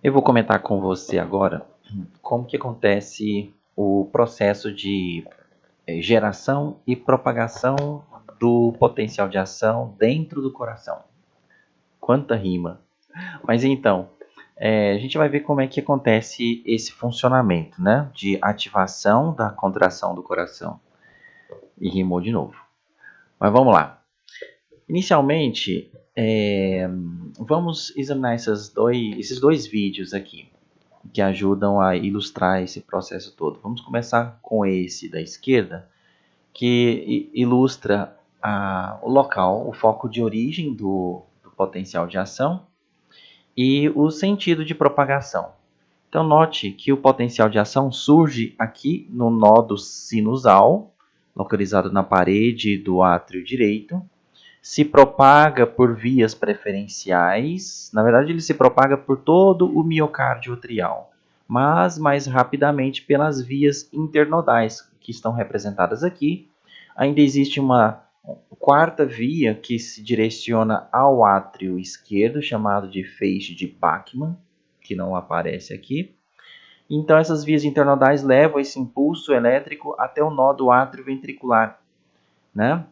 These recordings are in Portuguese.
Eu vou comentar com você agora como que acontece o processo de geração e propagação do potencial de ação dentro do coração. Quanta rima! Mas então, a gente vai ver como é que acontece esse funcionamento, né? De ativação da contração do coração. E rimou de novo. Mas vamos lá. Inicialmente, vamos examinar esses dois vídeos aqui, que ajudam a ilustrar esse processo todo. Vamos começar com esse da esquerda, que ilustra o local, o foco de origem do potencial de ação e o sentido de propagação. Então, note que o potencial de ação surge aqui no nodo sinusal, localizado na parede do átrio direito, se propaga por vias preferenciais. Na verdade, ele se propaga por todo o miocárdio atrial, mas mais rapidamente pelas vias internodais, que estão representadas aqui. Ainda existe uma quarta via que se direciona ao átrio esquerdo, chamado de feixe de Bachmann, que não aparece aqui. Então, essas vias internodais levam esse impulso elétrico até o nódo atrioventricular, né?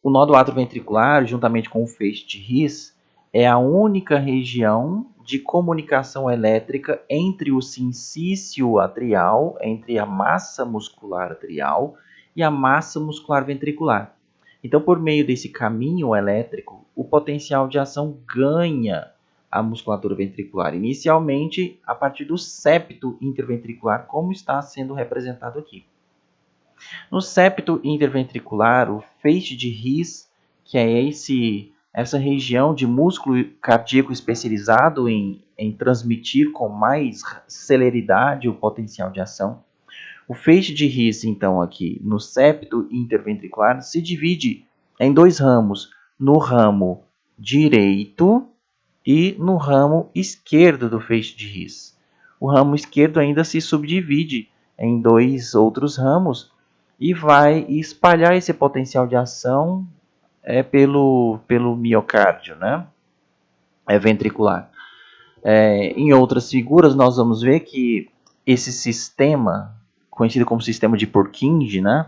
O nódo atrioventricular, juntamente com o feixe de His, é a única região de comunicação elétrica entre o sincício atrial, entre a massa muscular atrial e a massa muscular ventricular. Então, por meio desse caminho elétrico, o potencial de ação ganha a musculatura ventricular, inicialmente a partir do septo interventricular, como está sendo representado aqui. No septo interventricular, o feixe de His, que é essa região de músculo cardíaco especializado em transmitir com mais celeridade o potencial de ação. O feixe de His, então, aqui no septo interventricular, se divide em dois ramos, no ramo direito e no ramo esquerdo do feixe de His. O ramo esquerdo ainda se subdivide em dois outros ramos e vai espalhar esse potencial de ação pelo miocárdio, né? Ventricular. Em outras figuras, nós vamos ver que esse sistema, conhecido como sistema de Purkinje, né?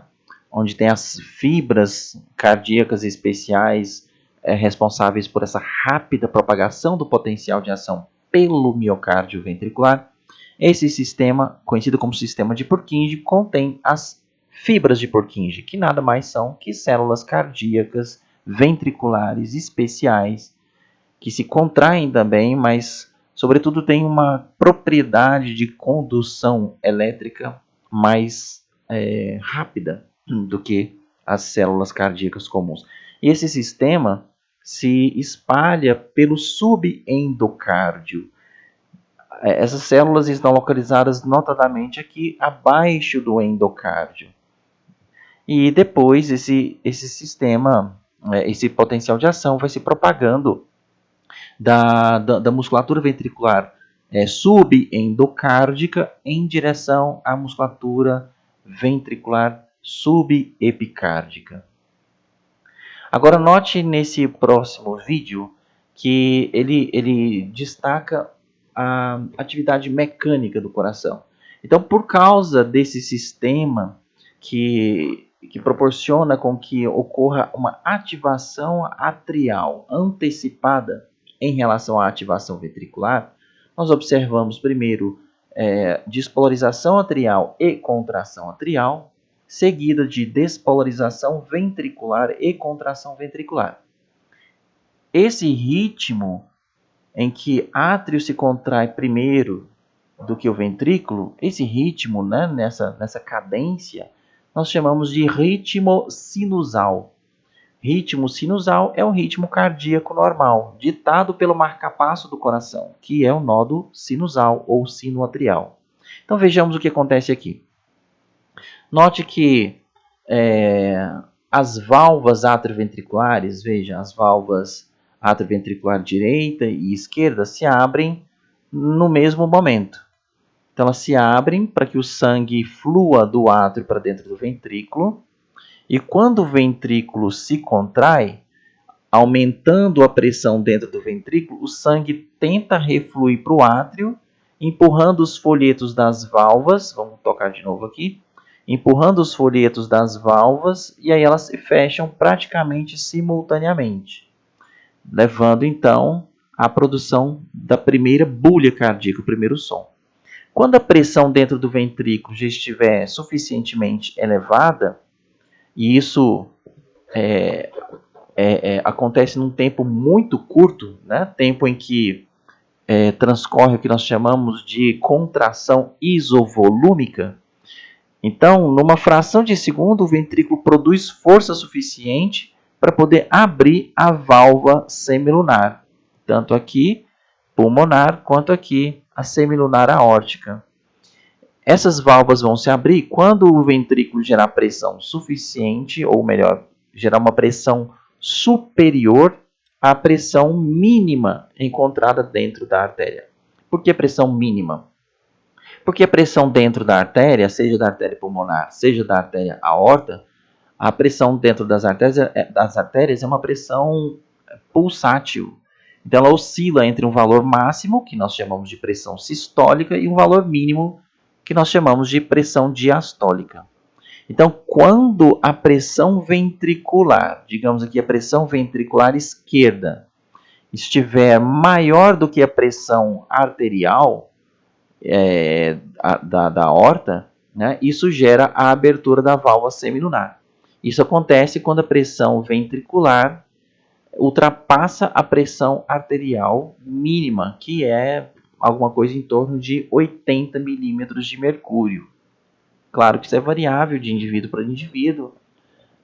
Onde tem as fibras cardíacas especiais responsáveis por essa rápida propagação do potencial de ação pelo miocárdio ventricular. Esse sistema, conhecido como sistema de Purkinje, contém as fibras de Purkinje, que nada mais são que células cardíacas ventriculares especiais, que se contraem também, mas, sobretudo, têm uma propriedade de condução elétrica mais rápida do que as células cardíacas comuns. E esse sistema se espalha pelo subendocárdio. Essas células estão localizadas notadamente aqui abaixo do endocárdio. E depois esse sistema, esse potencial de ação vai se propagando da musculatura ventricular subendocárdica em direção à musculatura ventricular subepicárdica. Agora note nesse próximo vídeo que ele destaca a atividade mecânica do coração. Então, por causa desse sistema que proporciona com que ocorra uma ativação atrial antecipada em relação à ativação ventricular, nós observamos primeiro despolarização atrial e contração atrial, seguida de despolarização ventricular e contração ventricular. Esse ritmo em que átrio se contrai primeiro do que o ventrículo, esse ritmo, né, nessa cadência, nós chamamos de ritmo sinusal. Ritmo sinusal é o ritmo cardíaco normal, ditado pelo marcapasso do coração, que é o nodo sinusal ou sinoatrial. Então vejamos o que acontece aqui. Note que as válvulas atrioventriculares, veja, as válvulas atrioventricular direita e esquerda se abrem no mesmo momento. Então elas se abrem para que o sangue flua do átrio para dentro do ventrículo. E quando o ventrículo se contrai, aumentando a pressão dentro do ventrículo, o sangue tenta refluir para o átrio, empurrando os folhetos das válvulas, vamos tocar de novo aqui, empurrando os folhetos das válvulas, e aí elas se fecham praticamente simultaneamente, levando então à produção da primeira bulha cardíaca, o primeiro som. Quando a pressão dentro do ventrículo já estiver suficientemente elevada, e isso acontece num tempo muito curto, né? Tempo em que transcorre o que nós chamamos de contração isovolúmica. Então, numa fração de segundo, o ventrículo produz força suficiente para poder abrir a válvula semilunar, tanto aqui pulmonar quanto aqui a semilunar aórtica. Essas válvulas vão se abrir quando o ventrículo gerar pressão suficiente, ou melhor, gerar uma pressão superior à pressão mínima encontrada dentro da artéria. Por que pressão mínima? Porque a pressão dentro da artéria, seja da artéria pulmonar, seja da artéria aorta, a pressão dentro das artérias é uma pressão pulsátil. Então ela oscila entre um valor máximo, que nós chamamos de pressão sistólica, e um valor mínimo, que nós chamamos de pressão diastólica. Então, quando a pressão ventricular, digamos aqui a pressão ventricular esquerda, estiver maior do que a pressão arterial da aorta, né, isso gera a abertura da válvula semilunar. Isso acontece quando a pressão ventricular ultrapassa a pressão arterial mínima, que é alguma coisa em torno de 80 milímetros de mercúrio. Claro que isso é variável de indivíduo para indivíduo,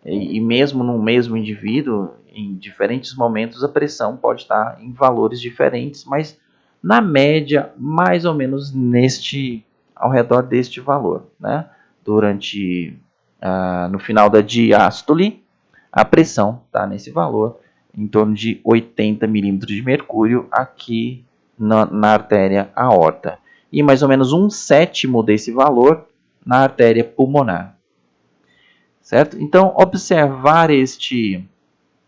e mesmo no mesmo indivíduo, em diferentes momentos, a pressão pode estar em valores diferentes, mas na média, mais ou menos ao redor deste valor, né? No final da diástole, a pressão está nesse valor, em torno de 80 milímetros de mercúrio aqui na artéria aorta. E mais ou menos 1/7 desse valor na artéria pulmonar. Certo? Então, observar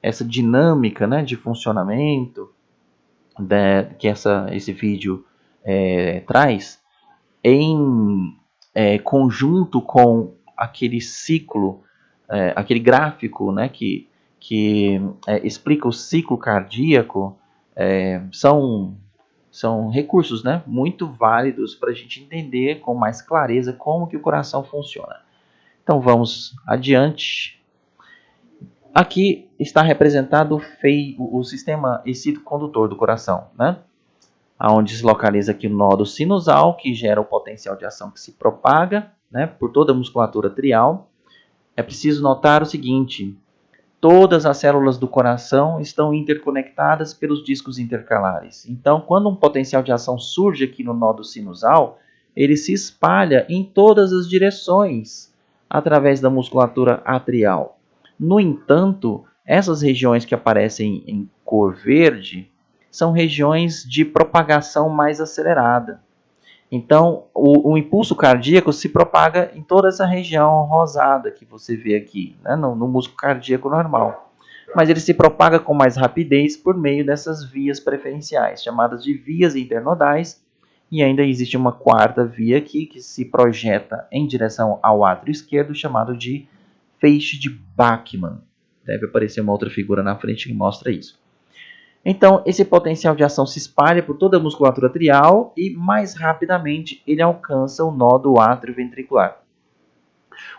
essa dinâmica, né, de funcionamento que esse vídeo traz, em conjunto com aquele ciclo, aquele gráfico, né, que explica o ciclo cardíaco, são recursos, né, muito válidos para a gente entender com mais clareza como que o coração funciona. Então vamos adiante. Aqui está representado o sistema excito-condutor do coração, né? Onde se localiza aqui o nódo sinusal, que gera o potencial de ação que se propaga, né, por toda a musculatura atrial. É preciso notar o seguinte: todas as células do coração estão interconectadas pelos discos intercalares. Então, quando um potencial de ação surge aqui no nódo sinusal, ele se espalha em todas as direções através da musculatura atrial. No entanto, essas regiões que aparecem em cor verde são regiões de propagação mais acelerada. Então, o impulso cardíaco se propaga em toda essa região rosada que você vê aqui, né, no músculo cardíaco normal. Mas ele se propaga com mais rapidez por meio dessas vias preferenciais, chamadas de vias internodais, e ainda existe uma quarta via aqui que se projeta em direção ao átrio esquerdo, chamado de feixe de Bachmann. Deve aparecer uma outra figura na frente que mostra isso. Então, esse potencial de ação se espalha por toda a musculatura atrial e, mais rapidamente, ele alcança o nó do átrio ventricular.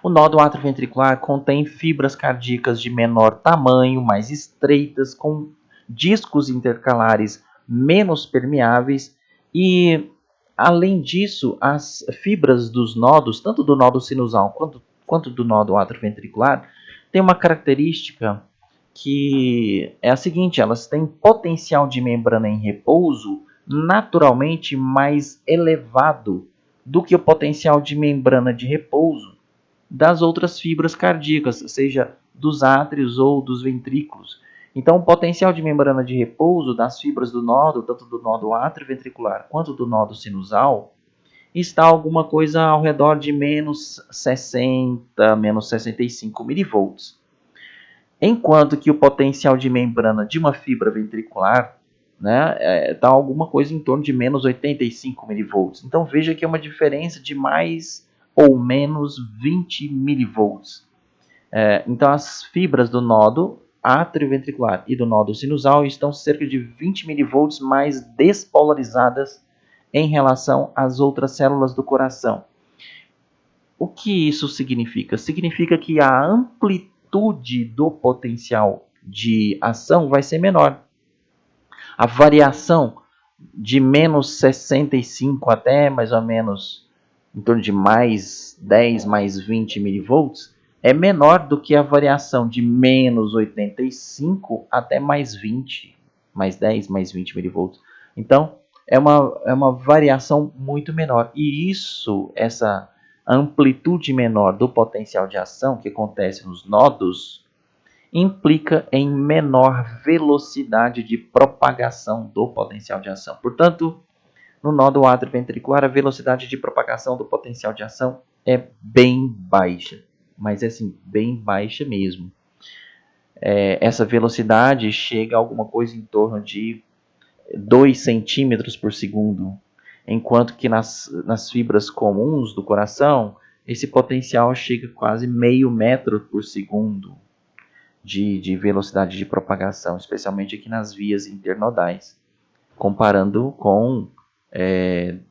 O nó do átrio ventricular contém fibras cardíacas de menor tamanho, mais estreitas, com discos intercalares menos permeáveis e, além disso, as fibras dos nodos, tanto do nódo sinusal quanto do nó do átrio ventricular, têm uma característica que é a seguinte: elas têm potencial de membrana em repouso naturalmente mais elevado do que o potencial de membrana de repouso das outras fibras cardíacas, seja dos átrios ou dos ventrículos. Então, o potencial de membrana de repouso das fibras do nódo, tanto do nódo átrio ventricular quanto do nódo sinusal, está alguma coisa ao redor de menos 60, menos 65 milivolts. Enquanto que o potencial de membrana de uma fibra ventricular, né, tá alguma coisa em torno de menos 85 milivolts. Então veja que é uma diferença de mais ou menos 20 milivolts. Então as fibras do nódo atrioventricular e do nódo sinusal estão cerca de 20 milivolts mais despolarizadas em relação às outras células do coração. O que isso significa? Significa que a amplitude do potencial de ação vai ser menor. A variação de menos 65 até mais ou menos em torno de mais 10, mais 20 milivolts é menor do que a variação de menos 85 até mais 20, mais 10, mais 20 milivolts. Então, é uma variação muito menor. E essa amplitude menor do potencial de ação que acontece nos nódos implica em menor velocidade de propagação do potencial de ação. Portanto, no nódo atrioventricular, a velocidade de propagação do potencial de ação é bem baixa, mas é assim, bem baixa mesmo. Essa velocidade chega a alguma coisa em torno de 2 centímetros por segundo, enquanto que nas fibras comuns do coração, esse potencial chega a quase meio metro por segundo de velocidade de propagação, especialmente aqui nas vias internodais, comparando com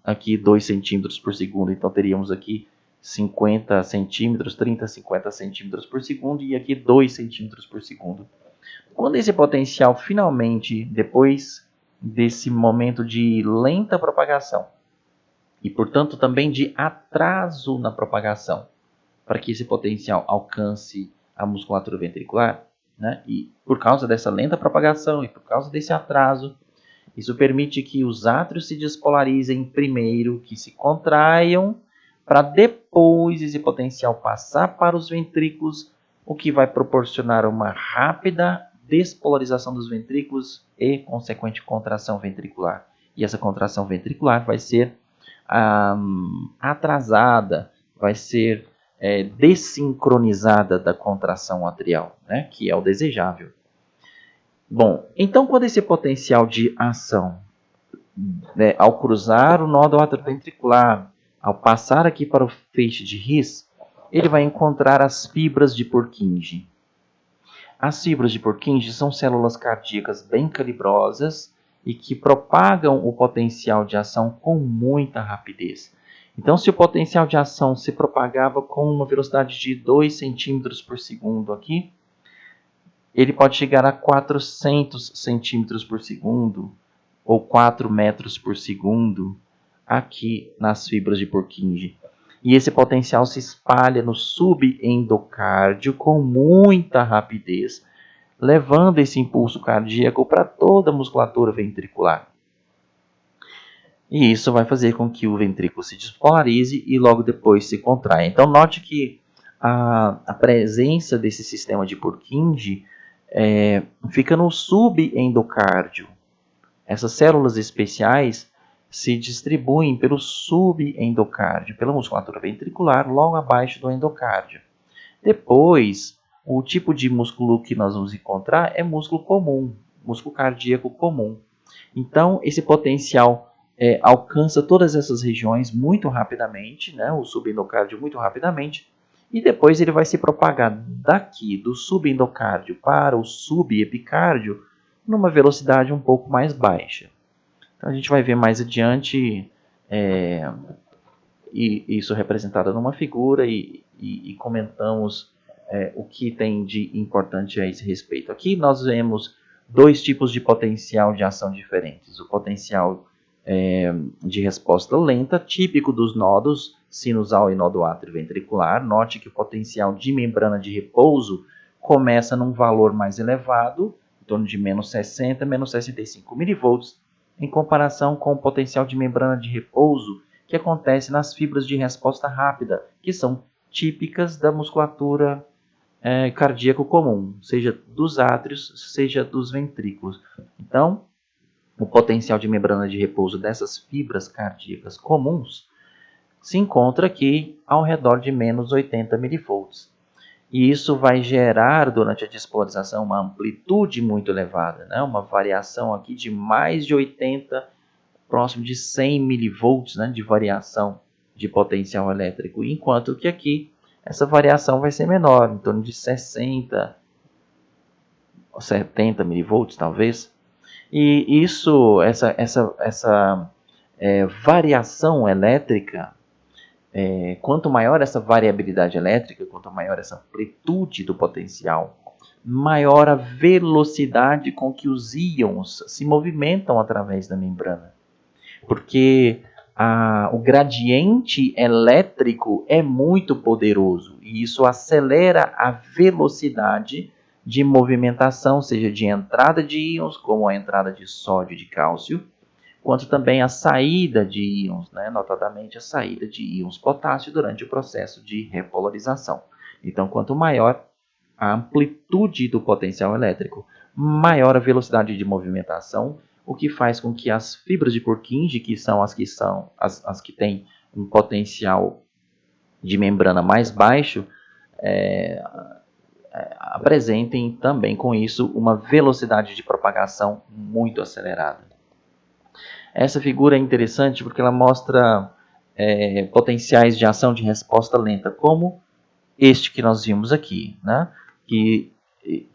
aqui 2 centímetros por segundo. Então teríamos aqui 50 centímetros, 30, 50 centímetros por segundo e aqui 2 centímetros por segundo. Quando esse potencial finalmente, depois desse momento de lenta propagação e, portanto, também de atraso na propagação, para que esse potencial alcance a musculatura ventricular, né? E por causa dessa lenta propagação e por causa desse atraso, isso permite que os átrios se despolarizem primeiro, que se contraiam, para depois esse potencial passar para os ventrículos, o que vai proporcionar uma rápida despolarização dos ventrículos e consequente contração ventricular. E essa contração ventricular vai ser atrasada, vai ser desincronizada da contração atrial, né, que é o desejável. Bom, então quando esse potencial de ação, né, ao cruzar o nódo atrioventricular, ao passar aqui para o feixe de His, ele vai encontrar as fibras de Purkinje. As fibras de Purkinje são células cardíacas bem calibrosas e que propagam o potencial de ação com muita rapidez. Então, se o potencial de ação se propagava com uma velocidade de 2 centímetros por segundo aqui, ele pode chegar a 400 centímetros por segundo ou 4 metros por segundo aqui nas fibras de Purkinje. E esse potencial se espalha no subendocárdio com muita rapidez, levando esse impulso cardíaco para toda a musculatura ventricular. E isso vai fazer com que o ventrículo se despolarize e logo depois se contraia. Então note que a presença desse sistema de Purkinje fica no subendocárdio. Essas células especiais se distribuem pelo subendocárdio, pela musculatura ventricular, logo abaixo do endocárdio. Depois, o tipo de músculo que nós vamos encontrar é músculo comum, músculo cardíaco comum. Então, esse potencial alcança todas essas regiões muito rapidamente, né, o subendocárdio muito rapidamente, e depois ele vai se propagar daqui do subendocárdio para o subepicárdio numa velocidade um pouco mais baixa. Então a gente vai ver mais adiante isso representado numa figura e comentamos o que tem de importante a esse respeito. Aqui nós vemos dois tipos de potencial de ação diferentes. O potencial de resposta lenta, típico dos nódos sinusal e nódo atrioventricular. Note que o potencial de membrana de repouso começa num valor mais elevado, em torno de menos 60, menos 65 milivolts, em comparação com o potencial de membrana de repouso que acontece nas fibras de resposta rápida, que são típicas da musculatura cardíaco comum, seja dos átrios, seja dos ventrículos. Então, o potencial de membrana de repouso dessas fibras cardíacas comuns se encontra aqui ao redor de menos 80 milivolts. E isso vai gerar, durante a despolarização, uma amplitude muito elevada, né? Uma variação aqui de mais de 80, próximo de 100 milivolts, né, de variação de potencial elétrico, enquanto que aqui essa variação vai ser menor, em torno de 60 ou 70 milivolts, talvez. E isso, essa variação elétrica, quanto maior essa variabilidade elétrica, quanto maior essa amplitude do potencial, maior a velocidade com que os íons se movimentam através da membrana. Porque o gradiente elétrico é muito poderoso e isso acelera a velocidade de movimentação, seja de entrada de íons, como a entrada de sódio e de cálcio, quanto também a saída de íons, né? Notadamente a saída de íons potássio durante o processo de repolarização. Então, quanto maior a amplitude do potencial elétrico, maior a velocidade de movimentação, o que faz com que as fibras de Purkinje, que são as que têm um potencial de membrana mais baixo, apresentem também com isso uma velocidade de propagação muito acelerada. Essa figura é interessante porque ela mostra potenciais de ação de resposta lenta, como este que nós vimos aqui, né? que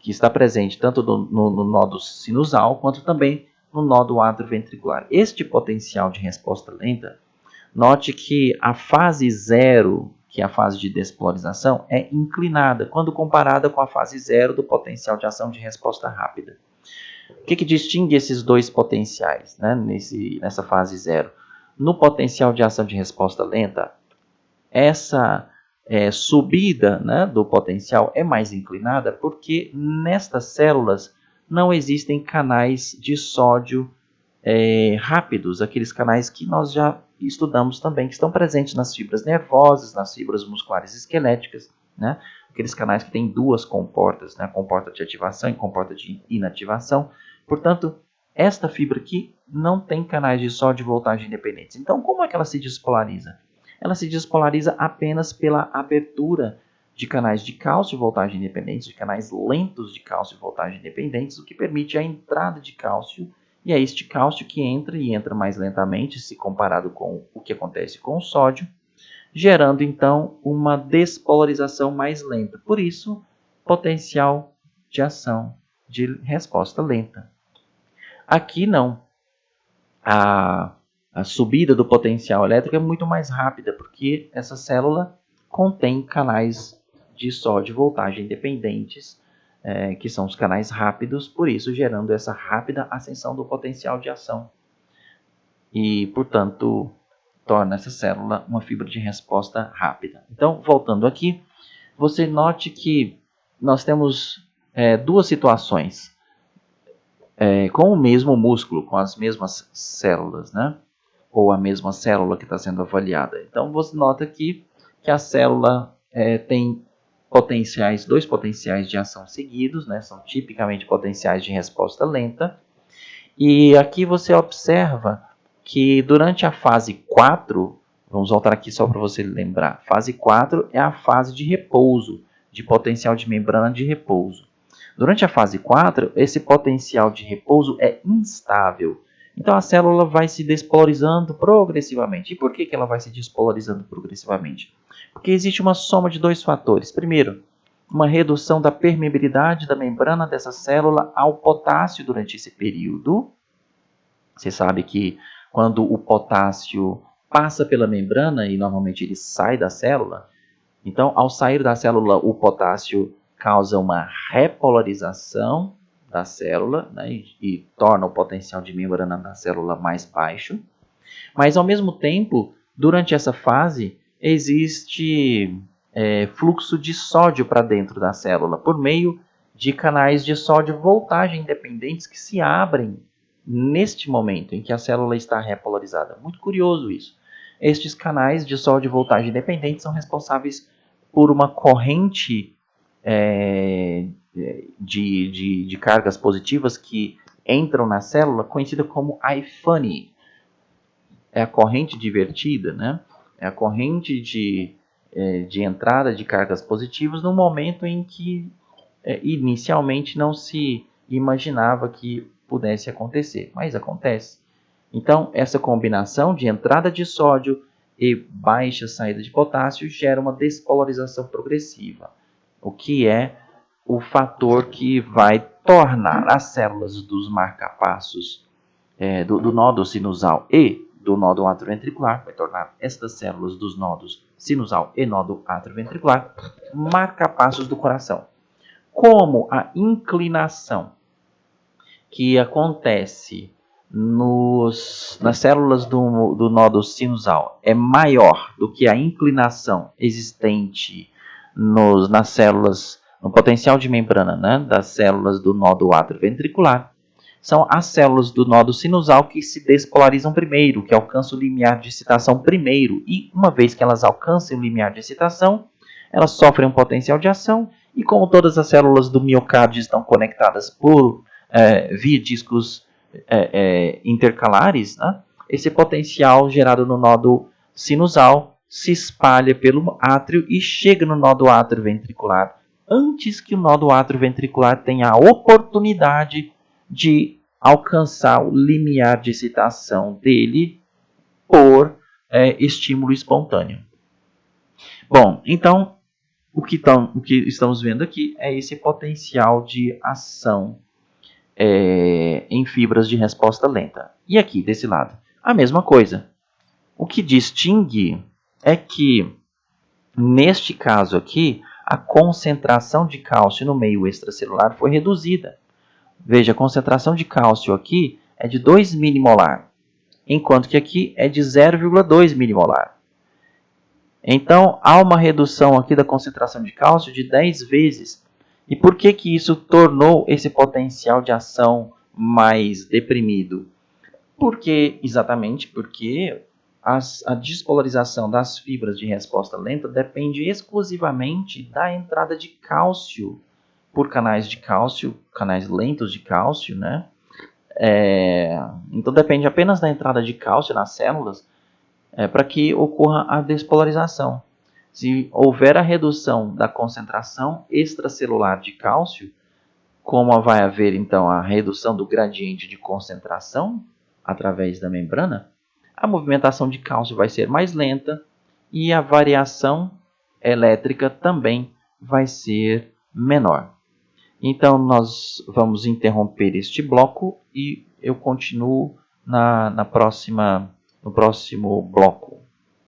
está presente tanto no nodo sinusal quanto também no nodo atrioventricular. Este potencial de resposta lenta, note que a fase 0, que é a fase de despolarização, é inclinada quando comparada com a fase 0 do potencial de ação de resposta rápida. O que distingue esses dois potenciais, né, nessa fase 0? No potencial de ação de resposta lenta, essa subida, né, do potencial é mais inclinada porque nestas células não existem canais de sódio rápidos, aqueles canais que nós já estudamos também, que estão presentes nas fibras nervosas, nas fibras musculares esqueléticas, né? Aqueles canais que têm duas comportas, né? Comporta de ativação e comporta de inativação. Portanto, esta fibra aqui não tem canais de sódio e voltagem independentes. Então, como é que ela se despolariza? Ela se despolariza apenas pela abertura de canais de cálcio e voltagem independentes, de canais lentos de cálcio e voltagem independentes, o que permite a entrada de cálcio. E é este cálcio que entra e entra mais lentamente se comparado com o que acontece com o sódio, gerando então uma despolarização mais lenta. Por isso, potencial de ação de resposta lenta. Aqui não. A subida do potencial elétrico é muito mais rápida, porque essa célula contém canais de sódio e voltagem independentes, que são os canais rápidos, por isso gerando essa rápida ascensão do potencial de ação. E, portanto, torna essa célula uma fibra de resposta rápida. Então, voltando aqui, você note que nós temos duas situações com o mesmo músculo, com as mesmas células, né? Ou a mesma célula que está sendo avaliada. Então, você nota aqui que a célula tem dois potenciais de ação seguidos, né? São tipicamente potenciais de resposta lenta. E aqui você observa que durante a fase 4, vamos voltar aqui só para você lembrar, fase 4 é a fase de repouso, de potencial de membrana de repouso. Durante a fase 4, esse potencial de repouso é instável. Então a célula vai se despolarizando progressivamente. E por que ela vai se despolarizando progressivamente? Porque existe uma soma de dois fatores. Primeiro, uma redução da permeabilidade da membrana dessa célula ao potássio durante esse período. Você sabe que quando o potássio passa pela membrana e normalmente ele sai da célula, então ao sair da célula o potássio causa uma repolarização da célula, né, e torna o potencial de membrana da célula mais baixo. Mas ao mesmo tempo, durante essa fase, existe fluxo de sódio para dentro da célula por meio de canais de sódio voltagem independentes que se abrem neste momento em que a célula está repolarizada. Muito curioso isso. Estes canais de sódio voltagem independentes são responsáveis por uma corrente de cargas positivas que entram na célula, conhecida como I-funny. É a corrente divertida, né? É a corrente de de entrada de cargas positivas no momento em que inicialmente não se imaginava que pudesse acontecer, mas acontece. Então, essa combinação de entrada de sódio e baixa saída de potássio gera uma despolarização progressiva, o que é o fator que vai tornar as células dos marcapassos do nódo sinusal e do nódo atrioventricular, vai tornar estas células dos nódos sinusal e nódo atrioventricular marcapassos do coração. Como a inclinação que acontece nas células do nódo sinusal é maior do que a inclinação existente nas células, no potencial de membrana, né, das células do nódo atrioventricular, são as células do nódo sinusal que se despolarizam primeiro, que alcançam o limiar de excitação primeiro, e uma vez que elas alcancem o limiar de excitação, elas sofrem um potencial de ação, e como todas as células do miocárdio estão conectadas via discos intercalares, né, esse potencial gerado no nódo sinusal se espalha pelo átrio e chega no nódo atrioventricular antes que o nódo atrioventricular tenha a oportunidade de alcançar o limiar de excitação dele por estímulo espontâneo. Bom, então o que estamos vendo aqui é esse potencial de ação em fibras de resposta lenta. E aqui, desse lado, a mesma coisa. O que distingue é que, neste caso aqui, a concentração de cálcio no meio extracelular foi reduzida. Veja, a concentração de cálcio aqui é de 2 milimolar, enquanto que aqui é de 0,2 milimolar. Então, há uma redução aqui da concentração de cálcio de 10 vezes. E por que isso tornou esse potencial de ação mais deprimido? Exatamente porque a despolarização das fibras de resposta lenta depende exclusivamente da entrada de cálcio por canais de cálcio, canais lentos de cálcio, né? Então depende apenas da entrada de cálcio nas células para que ocorra a despolarização. Se houver a redução da concentração extracelular de cálcio, como vai haver então a redução do gradiente de concentração através da membrana, a movimentação de cálcio vai ser mais lenta e a variação elétrica também vai ser menor. Então nós vamos interromper este bloco e eu continuo no próximo bloco.